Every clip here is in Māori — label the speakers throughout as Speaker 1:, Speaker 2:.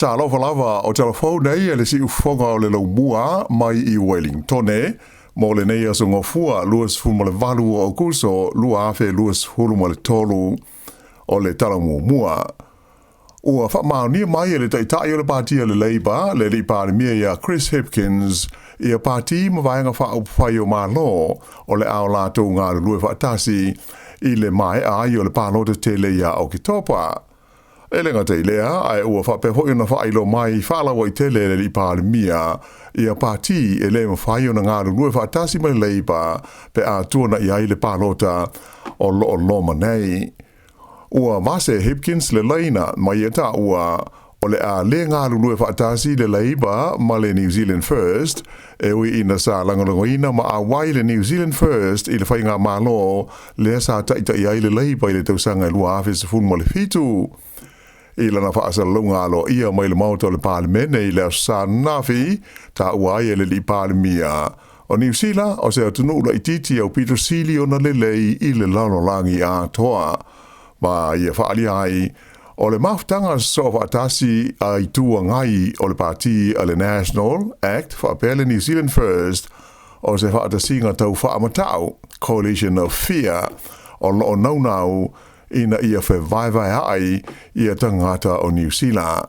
Speaker 1: Tala Fou o Tala Fou nei e le si ufonga o le lau mua mai I Wellington mo le nei aso ngofua luas fulu le valu o Augusto lua afe luas fulu le tolu o le tala mua. Ua whamaonia mai e le taitai o le pātia le Labour le li pārimia ia Chris Hipkins ia pāti mawaenga whaupwhai o mālo o le ao lātou ngā lue whaatasi I le mai ai o le pālota te le ia o ki topa. E le ngata I lea, ai ua whapeho I na whailo mai whaalawa I tele le li pārimia ia pāti e le mawhai o na ngā lue whaatasi mai Labour pe a tuana I ai le pālota o lo loma nei. Ua vase Hipkins le laina mai e ta ua o le a le ngā lulue whaatasi le Labour ma le New Zealand First e ui ina sa langalangoina ma a wai le New Zealand First I le whai ngā mālo le sa taita I ai le Labour I le tausanga I lua awhi sa fun mo le fitu. I lana whaasa lunga alo ia mai le mauta o le parlimene I le sa nafi ta ua ai e le li parlimia. O New Zealand o se atunu la ititi au Peter Sealy o na le lei I le lalolangi a toa. Ma ia whaali ai, o le maftanga so whaatasi ai tua ngai o le pāti a le National Act whaapele New Zealand First o se whaatasi ngā tau whaamatau, Coalition of Fear, o loo naunau ina ia whewaiwai ai ia tangata o New Zealand.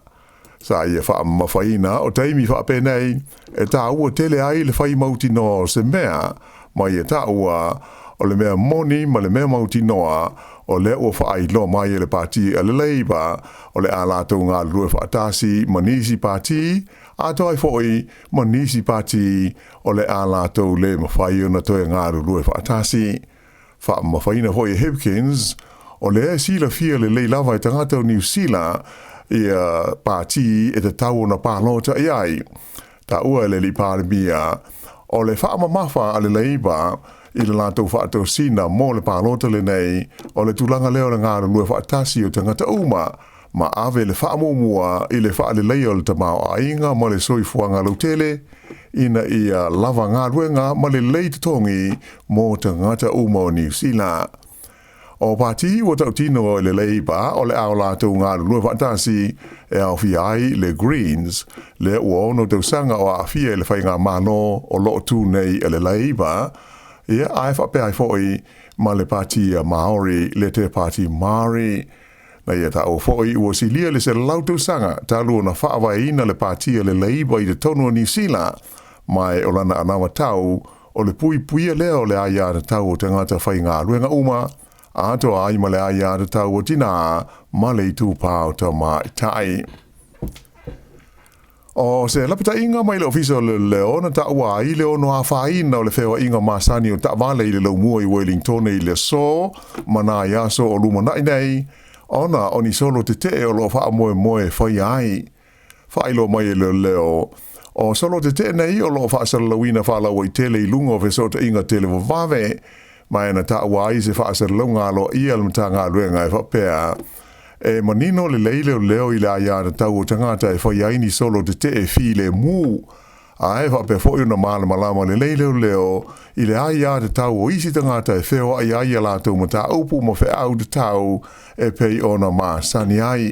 Speaker 1: Sa ia whaamawhaina o teimi whaapenei e tā ua tele ai le whai mauti no se mea, ma ia tā ua o le mea moni ma le mea mauti noa o le ua whaai lo mai le pāti a le Labour o le ālātou ngā lue whaatasi manisi pāti a toi foi manisi pāti o le ālātou le mawhai o na toi ngā lue whaatasi. Whaamawhaina hoi Hipkins o le sila fia le lava I tangata o New Zealand ia pāti e te tau na pālota I ai. Ta ua le li pārimia o le whaamamafa a le Labour I le lātou whaatou sina mō le pālota le nei o le tūlanga leo le ngāra lue whaatasi o tangata uma ma ave le whaamumua I le whaale leo le tamau a inga ma le soifuanga lautele ina ia lava ngā ruenga ma le lei tongi mō tangata uma o New Zealand. O pāti ua tau tino o le Labour o le ao lātou ngāra lue whaatasi e au ai le Greens le ua ono tau sanga o a fia le whainga mano o loo tū nei le Labour ia ai whape ai foi ma le pāti a Maori le te pāti Māori. Na ia ta o foi ua silia le se lautu sanga talu na whaawai ina le pāti a le Labour I te tonu o New Zealand mai o lana anawa tau o le pui puia leo le aia te tau o te ngata whai ngā ruenga uma a to ai ma le aia te tau o tina ma le tu pāo ta mai tai. O se lapita inga mai le ofisa le leo na ta ua I leo no a whaina o le whewa inga masani o ta wale I le lau mua I Wellington I le so mana ia so o lumana nei ona oni solo te te o lo wha moe moe whai ai whailo mai le leo o solo te te nei o lo wha salalawina whalau I tele I lungo ve so ta inga tele vave mai na ta ua I se wha salalunga lo I almata ngā luenga e whapea e manino le leile o leo I le aia na tau o tangata e whai aini solo te te e fi le mu. A e whape fwoi na māla malama le leile o leo I le aia te tau o isi tangata e wheo ai aia lātou ma tā upu ma whe au te tau e pei ona mā sani ai.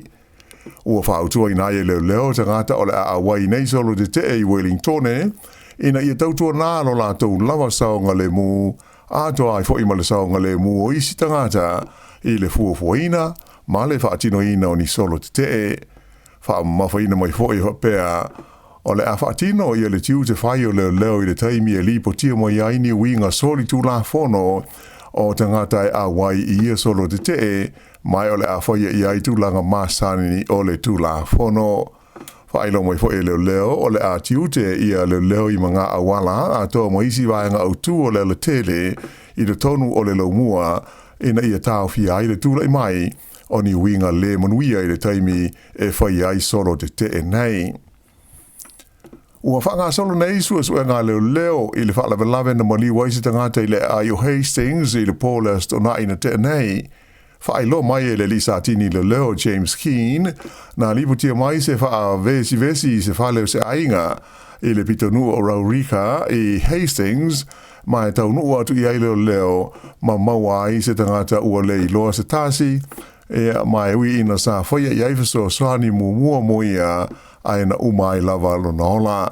Speaker 1: Ua whautua ina aia leo leo tangata o le a awai nei solo te te I Wellington ina ia tautua nālo lātou lava saonga le mu a toa ai fwoi ma le saonga le mu o isi tangata I le fuafuaina ma le whaatinoina o ni solo te te whaamawhaina mai fwoi hapea o le a whaatino I le tiu te whai o leo leo I le taimi e lipo tia mo I aini winga soli tu la fono o tangata e a wai I ia solo te te mai o le a whai I ai tu langa masani o le tu la fono whailo mai fwoi leo leo o le a tiu te ia leo leo I mga awala a toa mo isi vaenga au tu o le tele I le tonu o le laumua ina ia tau fia ai le tula I mai o ni winga le manuia I le taimi e whai ai solo te te nei. Ua whanga solo nei sua ngā leo leo I le whaalawe na mali waisi tangata I le Ayo Hastings I le Paulist o na ina te nei. Whai lo mai e le Lisa Tini le leo James Keane na liputia mai se wha vesi se whaleo se ainga I le pitonu o Raurika I Hastings mai tau nuu atu I ai leo ma mawai se tangata ua le loa se tasi e mai ui ina sa whaia I aifaso swani mua mo ia ai na umai lava lo nola.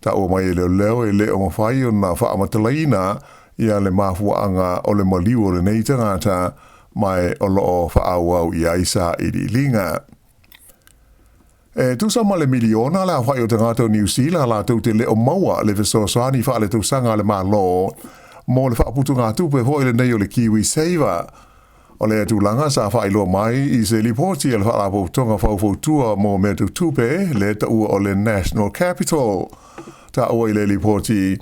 Speaker 1: Ta o mai leo e le o mawhai o na whaamatalina ia le mafuanga o le maliu o le nei tangata mai o loo whaawau i aisa i di linga. Tusa ma le miliona la whai o tangata o New Zealand la tau te leo maua le fesoasani wha le tausanga le malo mo le whaaputu ngā tupe hoi le nei o le Kiwi Saver. O le tūlanga sa whaeloa mai i se lipoti e le whaalapo tonga whaufautua mo mea tupe le taua o le National Capital. Ta oa i le lipoti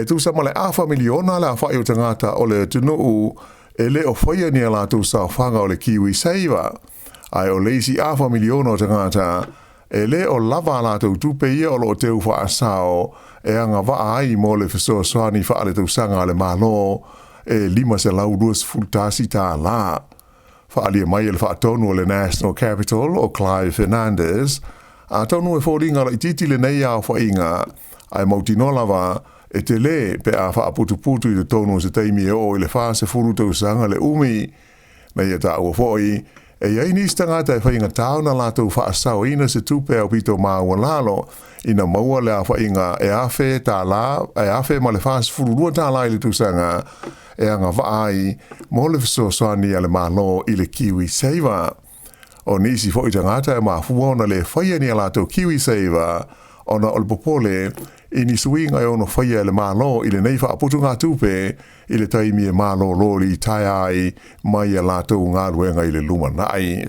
Speaker 1: tusa ma le awha miliona la whae o tangata o le tunuu e le o whaia ni ala tusa whanga o le Kiwi Saver. Ai o leisi awha miliona o tangata e le o lava la tau tupe ia o lo teu wha asao e anga waa ai mo le fesoa swani wha le tausanga le malo e lima se lau duas fultasi tā la. Wha alia mai e le wha tonu o le National Capital o Clive Fernandez a tonu e fōringa la ititi le nei au wha inga ai mautino lava e te le pe a wha putu i le tonu se teimi e o i le wha se furu tausanga le umi na ia tā ua fōi e iai nis tangata e whainga tauna lātou whaasau ina se tupe au pito māua lalo ina maua le a whainga e awhe tā la, e awhe ma le whaas fururua tā la i le tūsanga e anga waai mo le fisosoani a le mālo i le Kiwi Saver. O nisi fo i tangata e mafua ona le whaia ni a lātou Kiwi Saver ona o le popole i ni suinga e ono whaia le mālo i le nei whaaputu ngā tupe i le taimi e mālo lori tai ai mai a lātou ngā ruenga i le luma nai.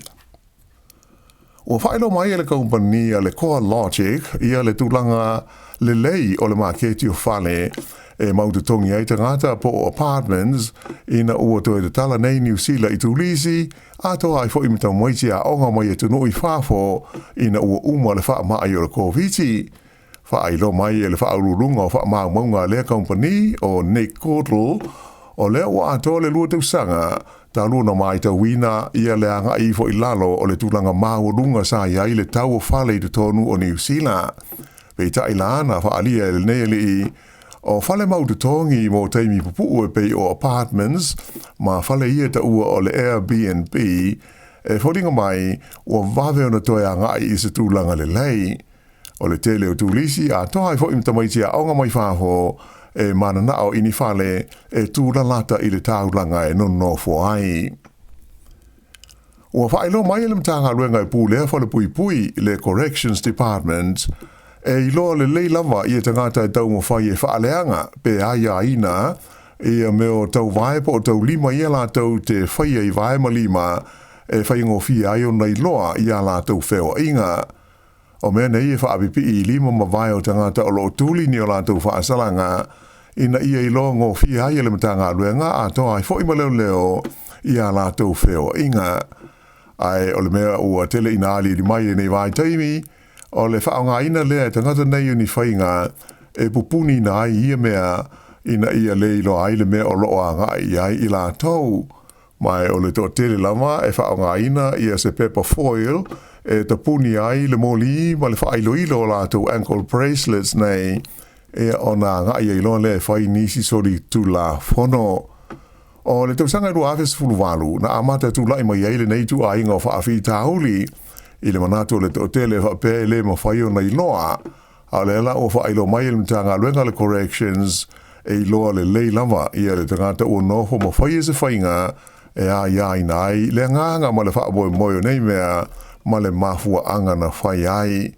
Speaker 1: Ua whaelo mai e le kompania le Core Logic ia le tūlanga le lei o le maketi o whale e maututongi ai tangata po apartments ina ua toe te tala nei New Zealand i tūlisi a toa ai fo i mitau moiti a onga mai e tunu i whafo ina ua uma le wha mai o le COVID. Whaelo mai e le whaururunga o wha maunga lea company o Nick Cordle o lea ua ato le lua tausanga ta luna mai ta wina ia le anga i fo i lalo o le tūlanga maurunga sa iai le tau o whale i te tonu o New Zealand. Pei ta ilana wha alia le neeli i o whale maututongi mo teimi pupu e pei o apartments ma whale ia ta ua o le Airbnb e whodinga mai ua wawe ona toi a ngai i se tūlanga le lei. O le tele o tūlisi a tohai fo imtamaiti a onga mai whāho e mananao ini whale e tūralata i le tāulanga e nono fo ai. Ua whaelo mai le mtanga ruenga e pūlea whale pui pui le Corrections Department e iloa le lei lava i e tangata e tau mo whai e whaaleanga pe aia ina e a meo tau vaepo o tau lima i a la tau te whai e vaema lima e whai ngofi ai o nei loa i a la tau wheo inga. O mea nei e whaapipi i lima ma vai o tangata o lo tūli ni o lātou whaasalanga ina ia i lo ngō fi hai ele matanga luenga a toa ai fo i maleo leo i a lātou wheo inga. Ai o le mea ua tele ina ali di mai e nei vai taimi o le whaonga ina lea tangata nei uni whainga e pupuni na ai ia mea ina ia le ilo ai le mea o loo anga i ai i lātou. Mai o le tō tele lama e whaonga ina ia se pepper foil e ta puni ai le moli ma le whailo ilo la tau ankle bracelets nei e ona ngai e ilo le whai nisi sori tu la whono. O le tau sanga rua awes fuluwalu na amata tu lai mai eile nei tu a inga o whaafi tauli i le manato le tō tele whape le ma whai o na iloa a le la o whailo mai le mtanga luenga le corrections e iloa le lei lava i le tangata o noho ma whai e se whainga e a iai nai le nganga ma le whaaboe moio nei mea ma le mafua anga na whai ai.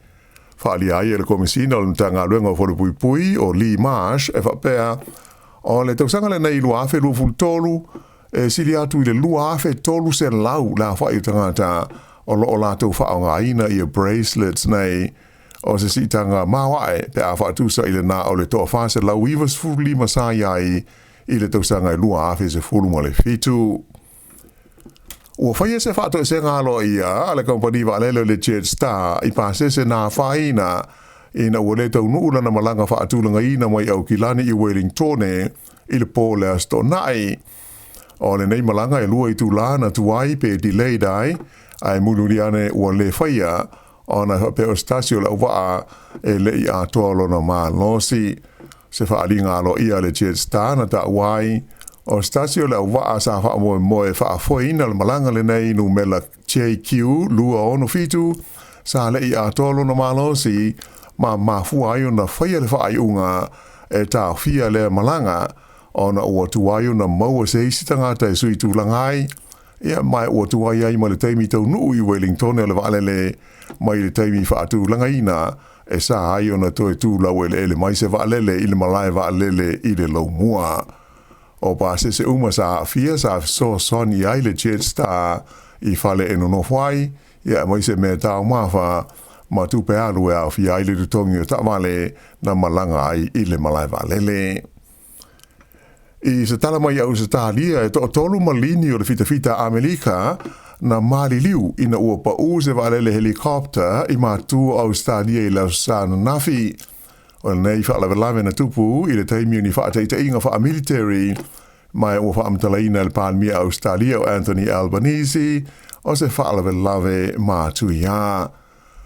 Speaker 1: Whaali ai e le komisina o le mtanga luenga o whole pui pui o Lee Marsh e whapea o le tausanga le nei lua afe lua fultolu e sili atu i le lua afe tolu se lau la whai tangata o lo o lātou whaonga ina i a bracelets nei o se sitanga mawae pe a whaatusa i le nā o le toa whase lau iwas furu lima sa iai i le tausanga i lua afe se furu ma le fitu. Ua whaia se whaato e se ngalo ia a le kompani wa alelo le Jetstar i pāse se nā whaina ina ua le tau nuula na malanga whaatulanga ina mai au kilani i Wellington i le pōle asto nai. O le nei malanga e lua i tūlana tuai pe delay dai ai muluriane ua le whaia o na pe o stasio la uwaa e le i a toalona mā losi. Se whaalinga alo ia le Jetstar na ta uai o stasio le uwaa sa wha moe wha foina le malanga le nei numela JQ lua ono fitu sa le I atolo na malosi ma fuayo na whaia le whaaiunga e tā whia le malanga ona ua tuayo na maua se isi tangata e sui tūlangai ia mai ua tuayo ai ma le taimi tau nuu I Wellington e le waalele mai le taimi whaatu langaina e sa ayo na toe tūlau ele mai se waalele I le malai waalele I le laumua o pa se uma sa fia sa so soni ai le Jetstar I whale e no whai ia mai se me tau mawha ma tupe alu e au fia ai le tutongi o tamale na malanga ai I le malai waalele. I se tala mai au se talia e tolu malini o le fita Amerika na mali liu ina ua pa se waalele helikopter I mātua Australia I lau sana nafi. O nei whaalawe na tupu I le taimi ni whaataita inga wha military mai ua whaamtalaina le pānmia Australia o Anthony Albanese o se whaalawe mātuia.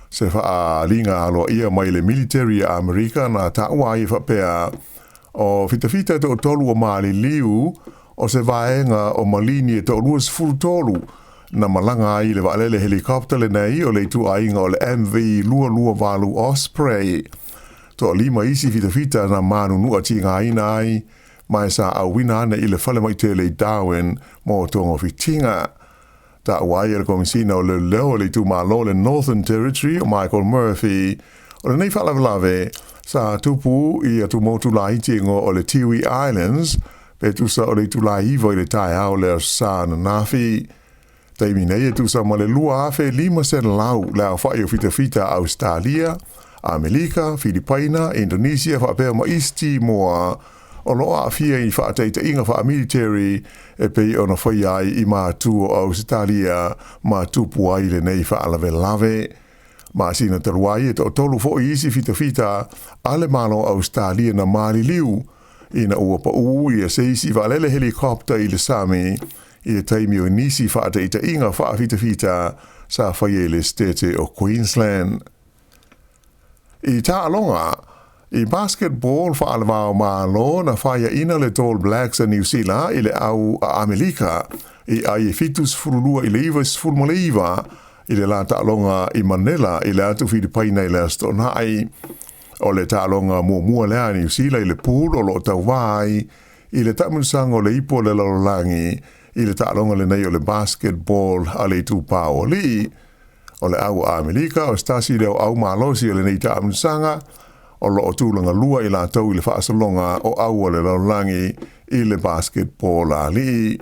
Speaker 1: Se whaalinga aloa ia mai le military Amerika na taua I whapea o fita to tolu o mali liu o se vaenga o malini e to luas full tolu na malanga ai le waalele helikopter le nei o le tu ainga o le MV lua valu Osprey to lima isi fita na manu nua tinga ina ai mai sa awina ana I le whale mai te le Darwin mo tongo fitinga ta wai le komisina o le leo le tu malo le Northern Territory o Michael Murphy o le nei whaalawe sa tupu I atu motu la itingo o le Tiwi Islands pe tu sa o le tu la ivo I le tai au le sa na nafi taimi nei tu sa ma le lua afe 5 lau le au whai o fita Australia Amerika, Filipaina, Indonesia whapea ma East Timor o loa a fia I whaateita inga wha military e pei ona whai ai I mātua o Australia ma tupu ai le nei whaalawe lawe. Ma sina taruai e to tolu fo isi fita ale malo Australia na mali liu ina ua pa I a seisi waalele helikopter I le Sami I le taimi o nisi whaateita inga wha fita sa whaiele stete o Queensland. I tā alonga, I basketball whaalawao malo na whaia ina le All Blacks a New Zealand I le au a Amerika I ai fitus furulua I le iwa sfurmaleiva I le la ta'alonga I Manila I le atu Filipaina I le astonai o le ta'alonga mua lea New Zealand I le pool o lo tauwai I le tamunsang o le ipo le lalolangi I le ta'alonga le nei o le basketball a le tupa o li o le au a Amerika o stasi leo au malosi o le nei tamunsanga o lo o tūlanga lua I la tau I le whaasalonga o au o le lalolangi I le basketball a li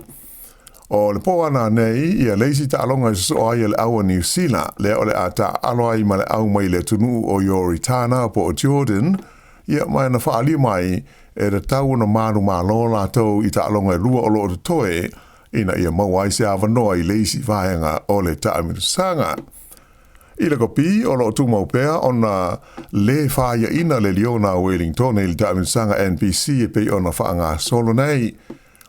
Speaker 1: o le poana nei ia leisi ta'alonga so ai le au New Zealand le o le ata aloa I ma le au mai le tunu o Yoritana po o Jordan ia mai na whaali mai e le tau na manu malo la tau I ta'alonga lua o lo o toe ina ia mawai se awanoa I leisi vahenga o le ta'amitusanga. I le kopi o lo tu maupea ona le whaia ina le Liona Wellington I le ta'amitusanga NPC e pei ona whaanga solo nei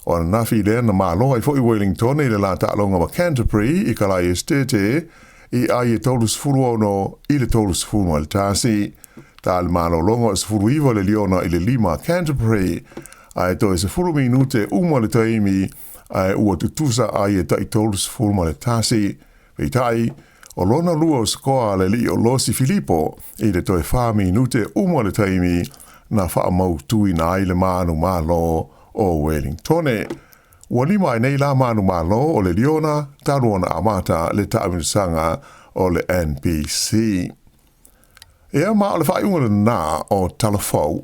Speaker 1: o na nafi le na malo I fo I Wellington I le la ta'alonga ma Canterbury I kalai estete I ai e tolus furu ono I le tolus furu al tasi ta le malo longa se furu iwa le Liona I le lima Canterbury ai to se furu minute uma le taimi ai ua tutusa ai e tai tolus furu ma le tasi veitai o lona lua o skoa le li o losi Filippo I le toe 5 minute uma le taimi na wha mautui na ai le manu malo o Wellingtone. Ua lima ai nei la manu malo o le Liona, taruana amata le ta'amitusanga o le NPC. Ea maa le whaiunga na o Tala Fou.